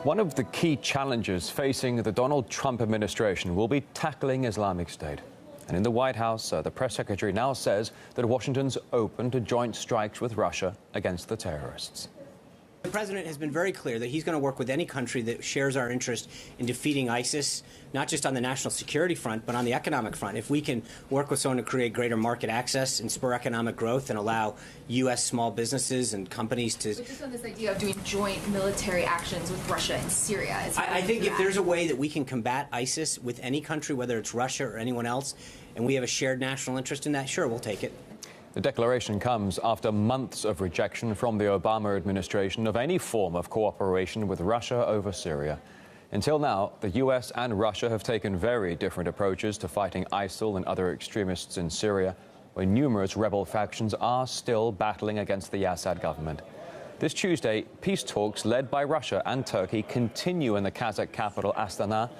One of the key challenges facing the Donald Trump administration will be tackling Islamic State. And in the White House, the press secretary now says that Washington's open to joint strikes with Russia against the terrorists. The president has been very clear that he's going to work with any country that shares our interest in defeating ISIS, not just on the national security front, but on the economic front. If we can work with someone to create greater market access and spur economic growth and allow U.S. small businesses and companies to... But just on this idea of doing joint military actions with Russia and Syria. I think if there's a way that we can combat ISIS with any country, whether it's Russia or anyone else, and we have a shared national interest in that, sure, we'll take it. The declaration comes after months of rejection from the Obama administration of any form of cooperation with Russia over Syria. Until now, the U.S. and Russia have taken very different approaches to fighting ISIL and other extremists in Syria, where numerous rebel factions are still battling against the Assad government. This Tuesday, peace talks led by Russia and Turkey continue in the Kazakh capital, Astana.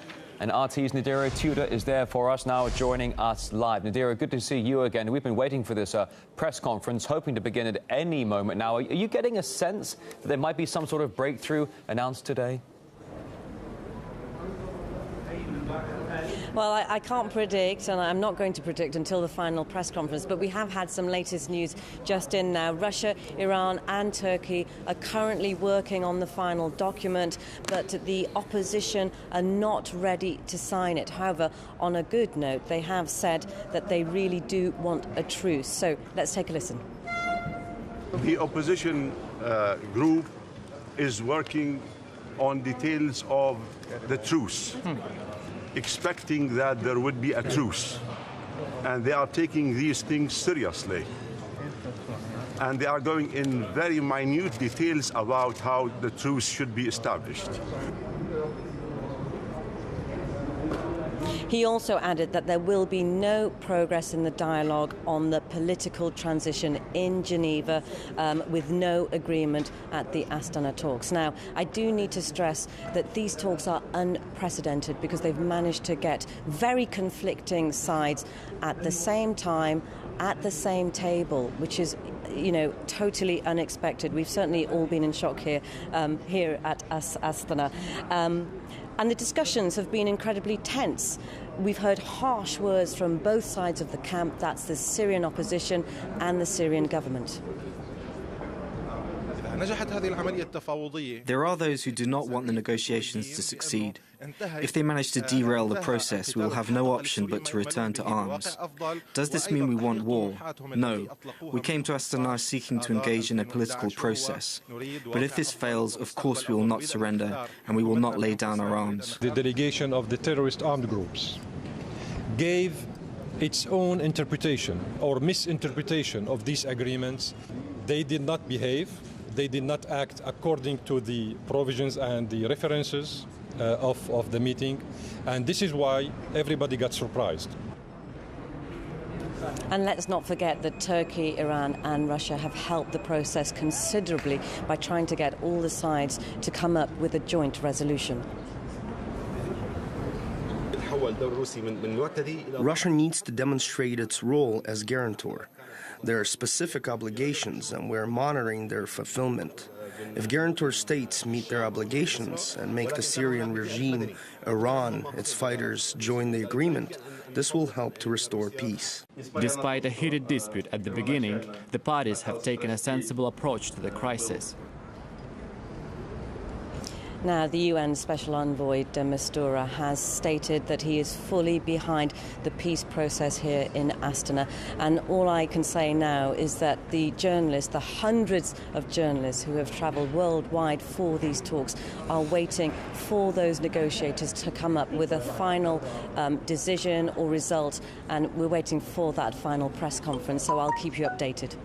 And RT's Nadira Tudor is there for us now, joining us live. Nadira, good to see you again. We've been waiting for this press conference, hoping to begin at any moment now. Are you getting a sense that there might be some sort of breakthrough announced today? Well, I can't predict, and I'm not going to predict until the final press conference, but we have had some latest news just in now. Russia, Iran and Turkey are currently working on the final document, but the opposition are not ready to sign it. However, on a good note, they have said that they really do want a truce. So let's take a listen. The opposition group is working on details of the truce. Expecting that there would be a truce. And they are taking these things seriously. And they are going in very minute details about how the truce should be established. He also added that there will be no progress in the dialogue on the political transition in Geneva, with no agreement at the Astana talks. Now, I do need to stress that these talks are unprecedented because they've managed to get very conflicting sides at the same time, at the same table, which is, you know, totally unexpected. We've certainly all been in shock here at Astana. And the discussions have been incredibly tense. We've heard harsh words from both sides of the camp. That's the Syrian opposition and the Syrian government. There are those who do not want the negotiations to succeed. If they manage to derail the process, we will have no option but to return to arms. Does this mean we want war? No. We came to Astana seeking to engage in a political process. But if this fails, of course we will not surrender and we will not lay down our arms. The delegation of the terrorist armed groups gave its own interpretation or misinterpretation of these agreements. They did not behave. They did not act according to the provisions and the references of the meeting, and this is why everybody got surprised. And let's not forget that Turkey, Iran and Russia have helped the process considerably by trying to get all the sides to come up with a joint resolution. Russia needs to demonstrate its role as guarantor. There are specific obligations, and we're monitoring their fulfillment. If guarantor states meet their obligations and make the Syrian regime, Iran, its fighters, join the agreement, this will help to restore peace. Despite a heated dispute at the beginning, the parties have taken a sensible approach to the crisis. Now, the UN Special Envoy de Mistura has stated that he is fully behind the peace process here in Astana. And all I can say now is that the journalists, the hundreds of journalists who have travelled worldwide for these talks, are waiting for those negotiators to come up with a final decision or result. And we're waiting for that final press conference, so I'll keep you updated.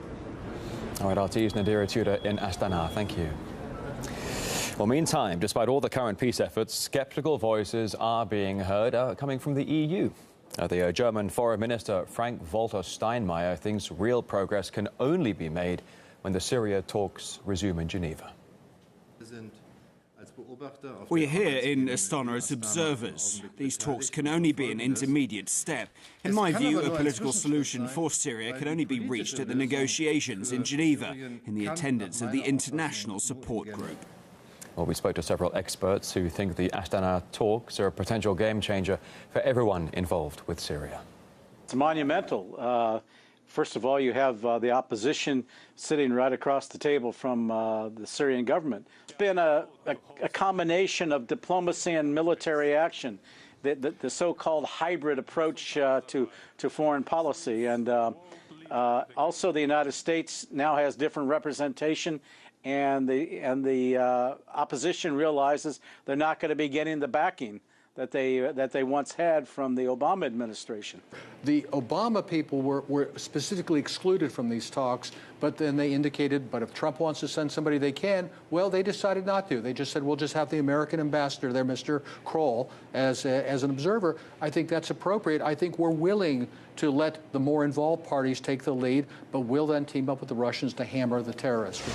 All right, RT's Nadira Tudor in Astana. Thank you. Well, meantime, despite all the current peace efforts, sceptical voices are being heard coming from the EU. The German Foreign Minister Frank-Walter Steinmeier thinks real progress can only be made when the Syria talks resume in Geneva. We're here in Astana as observers. These talks can only be an intermediate step. In my view, a political solution for Syria can only be reached at the negotiations in Geneva, in the attendance of the International Support Group. Well, we spoke to several experts who think the Astana talks are a potential game changer for everyone involved with Syria. It's monumental. First of all, you have the opposition sitting right across the table from the Syrian government. It's been a combination of diplomacy and military action, the so-called hybrid approach to foreign policy. And also the United States now has different representation, and the opposition realizes they're not going to be getting the backing that they once had from the Obama administration. The Obama people were specifically excluded from these talks, but then they indicated, but if Trump wants to send somebody, they can. Well, they decided not to. They just said, we'll just have the American ambassador there, Mr. Kroll, as an observer. I think that's appropriate. I think we're willing to let the more involved parties take the lead, but we'll then team up with the Russians to hammer the terrorists.